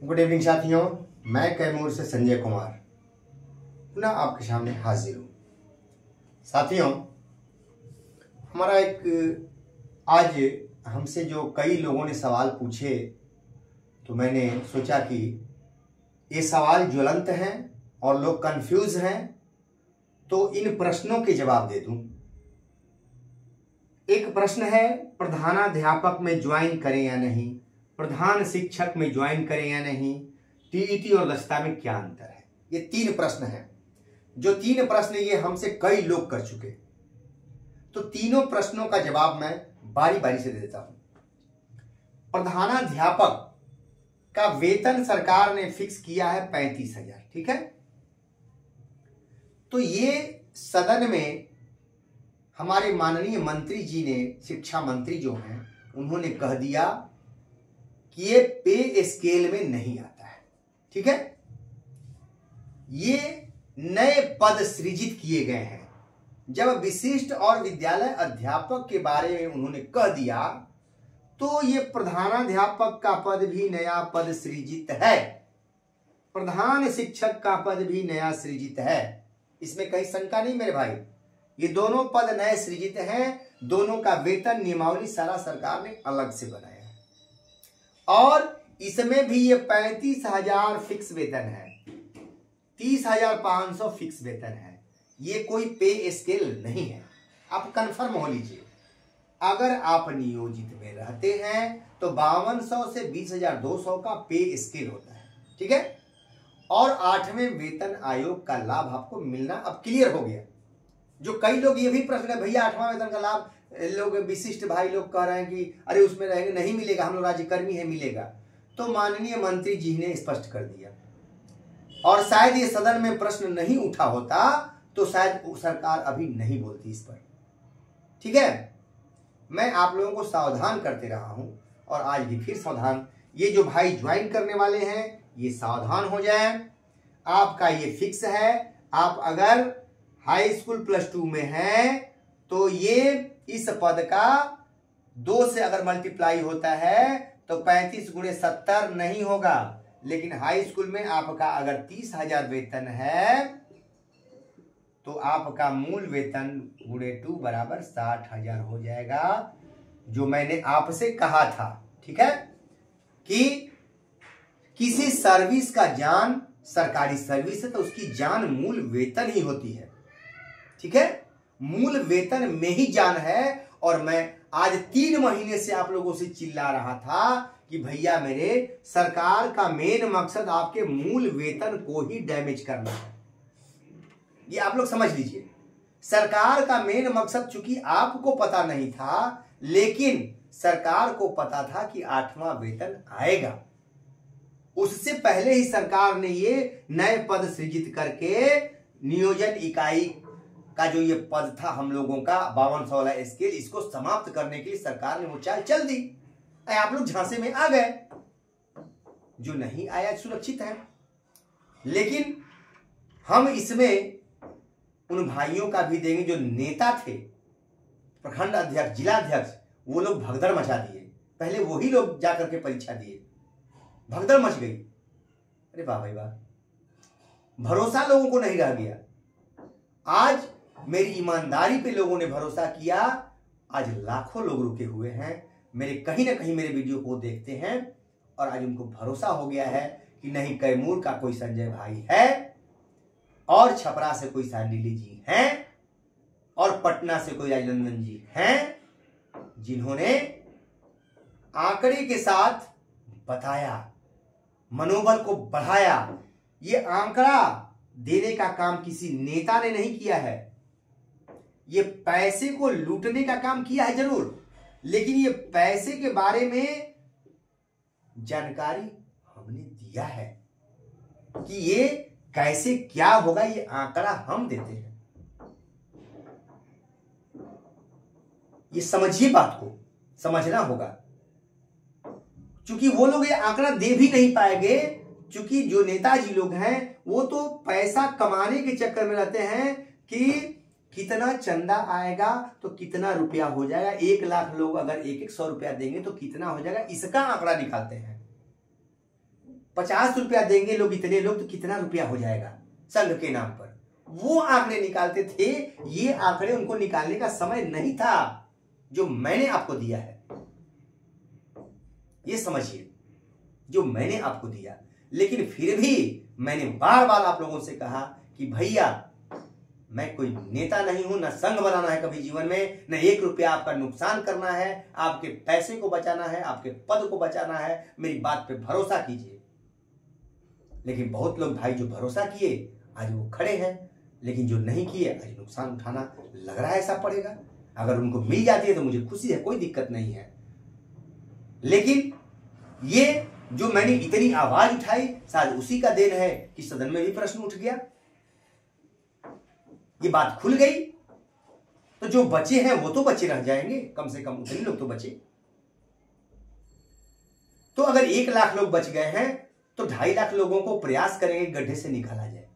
Good evening साथियों, मैं कैमूर से संजय कुमार पुनः आपके सामने हाजिर हूँ। साथियों, हमारा एक आज हमसे जो कई लोगों ने सवाल पूछे तो मैंने सोचा कि ये सवाल ज्वलंत हैं और लोग कंफ्यूज हैं, तो इन प्रश्नों के जवाब दे दूं। एक प्रश्न है, प्रधानाध्यापक में ज्वाइन करें या नहीं, प्रधान शिक्षक में ज्वाइन करें या नहीं, टीईटी और दक्षता में क्या अंतर है। ये तीन प्रश्न हैं। जो तीन प्रश्न ये हमसे कई लोग कर चुके, तो तीनों प्रश्नों का जवाब मैं बारी बारी से दे देता हूं। प्रधानाध्यापक का वेतन सरकार ने फिक्स किया है 35,000, ठीक है। तो ये सदन में हमारे माननीय मंत्री जी ने, शिक्षा मंत्री जो हैं, उन्होंने कह दिया कि ये पे स्केल में नहीं आता है, ठीक है। ये नए पद सृजित किए गए हैं। जब विशिष्ट और विद्यालय अध्यापक के बारे में उन्होंने कह दिया तो ये प्रधानाध्यापक का पद भी नया पद सृजित है, प्रधान शिक्षक का पद भी नया सृजित है। इसमें कहीं शंका नहीं मेरे भाई, ये दोनों पद नए सृजित हैं। दोनों का वेतन नियमावली सारा सरकार ने अलग से बनाया है और इसमें भी ये 35,000 फिक्स वेतन है, 30,500 फिक्स वेतन है। ये कोई पे स्केल नहीं है। आप कंफर्म हो लीजिए, अगर आप नियोजित में रहते हैं तो 5200 से 20,200 का पे स्केल होता है, ठीक है। और 8वें वेतन आयोग का लाभ आपको मिलना अब क्लियर हो गया। जो कई लोग ये भी प्रश्न है, भैया 8वां वेतन का लाभ लोग विशिष्ट भाई लोग कह रहे हैं कि अरे उसमें रहेंगे, नहीं मिलेगा, हम लोग राज्यकर्मी है, मिलेगा। तो माननीय मंत्री जी ने स्पष्ट कर दिया और शायद ये सदन में प्रश्न नहीं उठा होता तो शायद सरकार अभी नहीं बोलती इस पर, ठीक है। मैं आप लोगों को सावधान करते रहा हूं और आज भी फिर सावधान। ये जो भाई ज्वाइन करने वाले हैं ये सावधान हो जाए। आपका ये फिक्स है। आप अगर हाई स्कूल +2 में हैं तो ये इस पद का 2 से अगर मल्टीप्लाई होता है तो 35 × 70 नहीं होगा, लेकिन हाई स्कूल में आपका अगर 30,000 वेतन है तो आपका मूल वेतन × 2 बराबर 60,000 हो जाएगा। जो मैंने आपसे कहा था, ठीक है, कि किसी सर्विस का जान, सरकारी सर्विस है तो उसकी जान मूल वेतन ही होती है, ठीक है। मूल वेतन में ही जान है। और मैं आज 3 महीने से आप लोगों से चिल्ला रहा था कि भैया मेरे, सरकार का मेन मकसद आपके मूल वेतन को ही डैमेज करना है। ये आप लोग समझ लीजिए। सरकार का मेन मकसद, चूंकि आपको पता नहीं था लेकिन सरकार को पता था कि 8वां वेतन आएगा, उससे पहले ही सरकार ने ये नए पद सृजित करके नियोजन इकाई का जो ये पद था हम लोगों का 5200 वाला स्केल, इसको समाप्त करने के लिए सरकार ने वो चाल चल दी। आप लोग झांसे में आ गए। जो नहीं आया सुरक्षित है, लेकिन हम इसमें उन भाइयों का भी देंगे जो नेता थे, प्रखंड अध्यक्ष, जिला अध्यक्ष, वो लोग भगदड़ मचा दिए। पहले वही लोग जाकर के परीक्षा दिए, भगदड़ मच गई। अरे वाह भाई वाह, भरोसा लोगों को नहीं रह गया। आज मेरी ईमानदारी पे लोगों ने भरोसा किया। आज लाखों लोग रुके हुए हैं, मेरे कहीं ना कहीं मेरे वीडियो को देखते हैं और आज उनको भरोसा हो गया है कि नहीं, कैमूर का कोई संजय भाई है और छपरा से कोई सांडिली जी हैं और पटना से कोई राजनंदन जी हैं, जिन्होंने आंकड़े के साथ बताया, मनोबल को बढ़ाया। ये आंकड़ा देने का काम किसी नेता ने नहीं किया है। ये पैसे को लूटने का काम किया है जरूर, लेकिन ये पैसे के बारे में जानकारी हमने दिया है कि ये कैसे क्या होगा, ये आंकड़ा हम देते हैं। ये समझिए, बात को समझना होगा। क्योंकि वो लोग ये आंकड़ा दे भी नहीं पाएंगे, क्योंकि जो नेताजी लोग हैं वो तो पैसा कमाने के चक्कर में रहते हैं कि कितना चंदा आएगा तो कितना रुपया हो जाएगा, 1 लाख लोग अगर 1-1 100 रुपया देंगे तो कितना हो जाएगा, इसका आंकड़ा निकालते हैं। 50 रुपया देंगे लोग, इतने लोग, तो कितना रुपया हो जाएगा संघ के नाम पर। वो आंकड़े निकालते थे। ये आंकड़े उनको निकालने का समय नहीं था जो मैंने आपको दिया है। ये समझिए, जो मैंने आपको दिया। लेकिन फिर भी मैंने बार बार आप लोगों से कहा कि भैया मैं कोई नेता नहीं हूं, ना संघ बनाना है कभी जीवन में, न 1 रुपया आपका नुकसान करना है, आपके पैसे को बचाना है, आपके पद को बचाना है। मेरी बात पे भरोसा कीजिए। लेकिन बहुत लोग भाई जो भरोसा किए आज वो खड़े हैं, लेकिन जो नहीं किए आज नुकसान उठाना लग रहा है ऐसा पड़ेगा। अगर उनको मिल जाती है तो मुझे खुशी है, कोई दिक्कत नहीं है। लेकिन ये जो मैंने इतनी आवाज उठाई, शायद उसी का देन है कि सदन में भी प्रश्न उठ गया, ये बात खुल गई। तो जो बचे हैं वो तो बचे रह जाएंगे, कम से कम उतने लोग तो बचे। तो अगर 1 लाख लोग बच गए हैं तो 2.5 लाख लोगों को प्रयास करेंगे गड्ढे से निकाला जाए।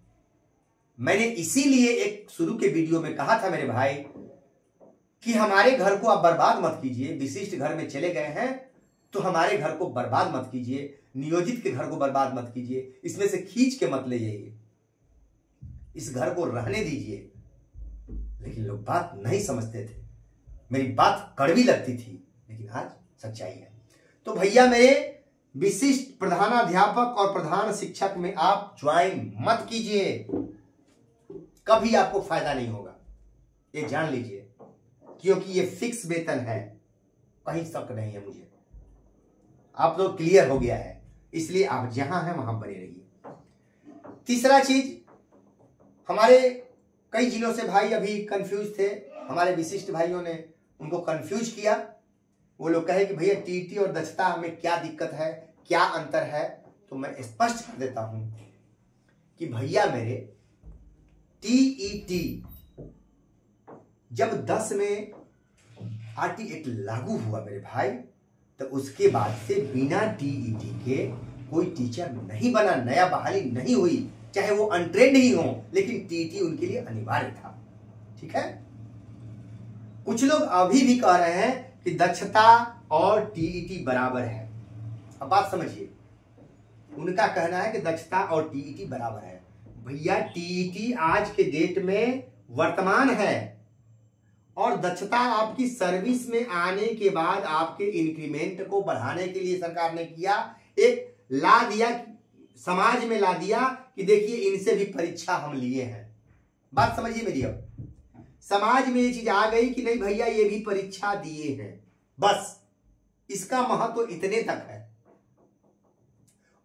मैंने इसीलिए एक शुरू के वीडियो में कहा था मेरे भाई कि हमारे घर को आप बर्बाद मत कीजिए। विशिष्ट घर में चले गए हैं तो हमारे घर को बर्बाद मत कीजिए, नियोजित के घर को बर्बाद मत कीजिए, इसमें से खींच के मत ले जाइए, इस घर को रहने दीजिए। लेकिन लोग बात नहीं समझते थे, मेरी बात कड़वी लगती थी, लेकिन आज सच्चाई है। तो भैया मेरे विशिष्ट प्रधानाध्यापक और प्रधान शिक्षक में आप ज्वाइन मत कीजिए, कभी आपको फायदा नहीं होगा, ये जान लीजिए। क्योंकि ये फिक्स वेतन है, कहीं शक नहीं है मुझे। आप लोग क्लियर हो गया है, इसलिए आप जहां हैं वहां बने रहिए। तीसरा चीज, हमारे कई जिलों से भाई अभी कंफ्यूज थे, हमारे विशिष्ट भाइयों ने उनको कंफ्यूज किया। वो लोग कहे कि भैया टीईटी और दक्षता में क्या दिक्कत है, क्या अंतर है। तो मैं स्पष्ट कर देता हूं कि भैया मेरे टीईटी जब 10 में आरटी एक्ट लागू हुआ मेरे भाई, तो उसके बाद से बिना टीईटी के कोई टीचर नहीं बना, नया बहाली नहीं हुई, चाहे वो अनट्रेंड ही हो, लेकिन टीईटी उनके लिए अनिवार्य था। ठीक है। कुछ लोग अभी भी कह रहे हैं कि दक्षता और टीईटी बराबर है। अब बात समझिए, उनका कहना है कि दक्षता और टीईटी बराबर है। भैया टीईटी आज के डेट में वर्तमान है, और दक्षता आपकी सर्विस में आने के बाद आपके इंक्रीमेंट को बढ़ाने के लिए सरकार ने किया, एक ला दिया, समाज में ला दिया कि देखिए इनसे भी परीक्षा हम लिए हैं। बात समझिए मेरी। अब समाज में ये चीज आ गई कि नहीं भैया ये भी परीक्षा दिए हैं, बस इसका महत्व इतने तक है।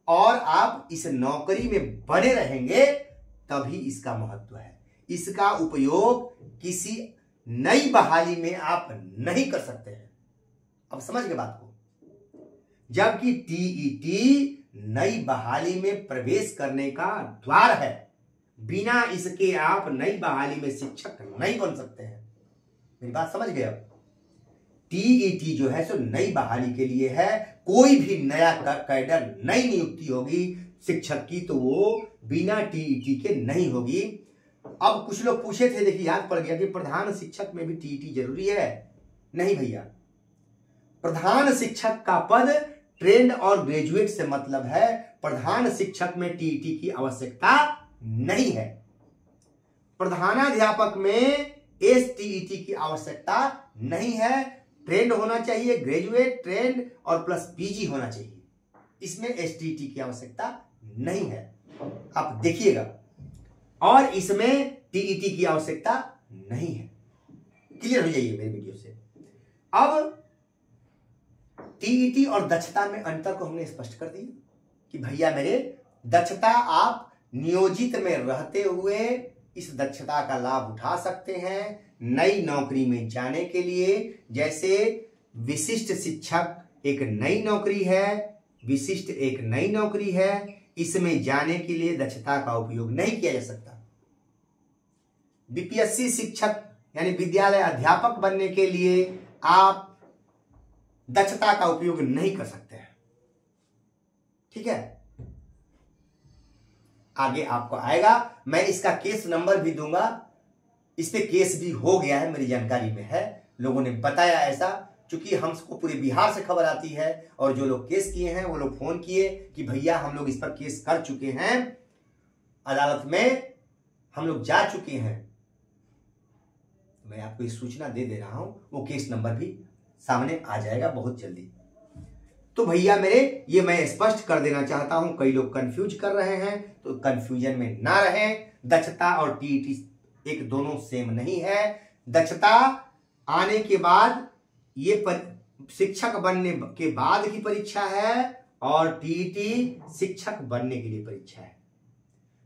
और आप इस नौकरी में बने रहेंगे तभी इसका महत्व है। इसका उपयोग किसी नई बहाली में आप नहीं कर सकते हैं। अब समझ गए बात को। जबकि टीईटी नई बहाली में प्रवेश करने का द्वार है, बिना इसके आप नई बहाली में शिक्षक नहीं बन सकते हैं। मेरी बात समझ गए। अब टीईटी जो है सो नई बहाली के लिए है। कोई भी नया कैडर, नई नियुक्ति होगी शिक्षक की, तो वो बिना टीईटी के नहीं होगी। अब कुछ लोग पूछे थे, देखिए याद पड़ गया कि प्रधान शिक्षक में भी टीईटी जरूरी है। नहीं भैया, प्रधान शिक्षक का पद ट्रेंड और ग्रेजुएट से मतलब है, प्रधान शिक्षक में टीईटी की आवश्यकता नहीं है। प्रधानाध्यापक में एसटीईटी की आवश्यकता नहीं है। ट्रेंड होना चाहिए, ग्रेजुएट, ट्रेंड और प्लस पीजी होना चाहिए। इसमें एसटीईटी की आवश्यकता नहीं है, आप देखिएगा। और इसमें टीईटी की आवश्यकता नहीं है। क्लियर हो जाइए मेरे वीडियो से। अब टीईटी और दक्षता में अंतर को हमने स्पष्ट कर दिया कि भैया मेरे, दक्षता आप नियोजित में रहते हुए इस दक्षता का लाभ उठा सकते हैं नई नौकरी में जाने के लिए। जैसे विशिष्ट शिक्षक एक नई नौकरी है, विशिष्ट एक नई नौकरी है, इसमें जाने के लिए दक्षता का उपयोग नहीं किया जा सकता। बीपीएससी शिक्षक यानी विद्यालय अध्यापक बनने के लिए आप दक्षता का उपयोग नहीं कर सकते हैं। ठीक है, आगे आपको आएगा, मैं इसका केस नंबर भी दूंगा। इस पे केस भी हो गया है, मेरी जानकारी में है, लोगों ने बताया ऐसा। चूंकि हमको पूरे बिहार से खबर आती है और जो लोग केस किए हैं वो लोग फोन किए कि भैया हम लोग इस पर केस कर चुके हैं, अदालत में हम लोग जा चुके हैं। मैं आपको इस सूचना दे दे रहा हूं, वो केस नंबर भी सामने आ जाएगा बहुत जल्दी। तो भैया मेरे, ये मैं स्पष्ट कर देना चाहता हूं, कई लोग कंफ्यूज कर रहे हैं, तो कंफ्यूजन में ना रहें। दक्षता और टीईटी एक दोनों सेम नहीं है। दक्षता आने के बाद ये शिक्षक बनने के बाद की परीक्षा है और टीईटी शिक्षक बनने के लिए परीक्षा है।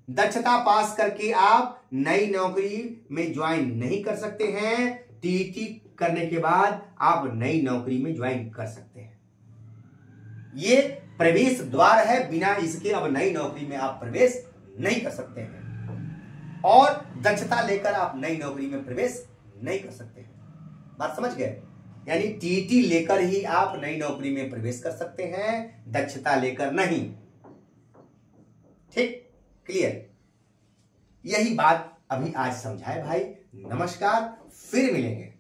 दक्षता पास करके आप नई नौकरी में ज्वाइन नहीं कर सकते हैं, टीईटी करने के बाद आप नई नौकरी में ज्वाइन कर सकते हैं। ये प्रवेश द्वार है, बिना इसके अब नई नौकरी में आप प्रवेश नहीं कर सकते हैं और दक्षता लेकर आप नई नौकरी में प्रवेश नहीं कर सकते हैं। बात समझ गए? यानी टीईटी लेकर ही आप नई नौकरी में प्रवेश कर सकते हैं, दक्षता लेकर नहीं। ठीक, क्लियर? यही बात अभी आज समझाए भाई। नमस्कार, फिर मिलेंगे।